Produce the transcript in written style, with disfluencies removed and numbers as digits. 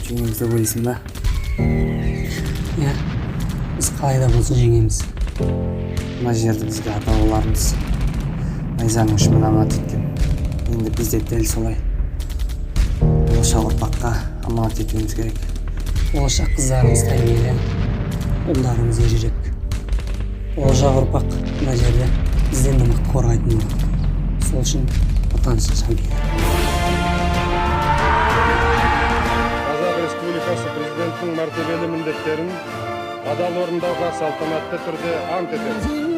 жеңеміз деп ойлайсың ба? Иә, біз қайда болсын жеңеміз. Мына жерді бізге ата-бабаларымыз найзаның ұшымен аманат еткен. Енді біз де дәл солай болашақ ұрпаққа аманат етуіміз керек. Болашақ қыздарымыз тәрбиелі, ұлдарымыз ержүрек. Болашақ ұрпақ мына жерде бізден де мықты қорғайтын болады. Сол үшін отаншыл шампион. Қазақ Республикасы президентінің мәртебелі міндеттерін адал орындауға салтанатты түрде ант етеміз.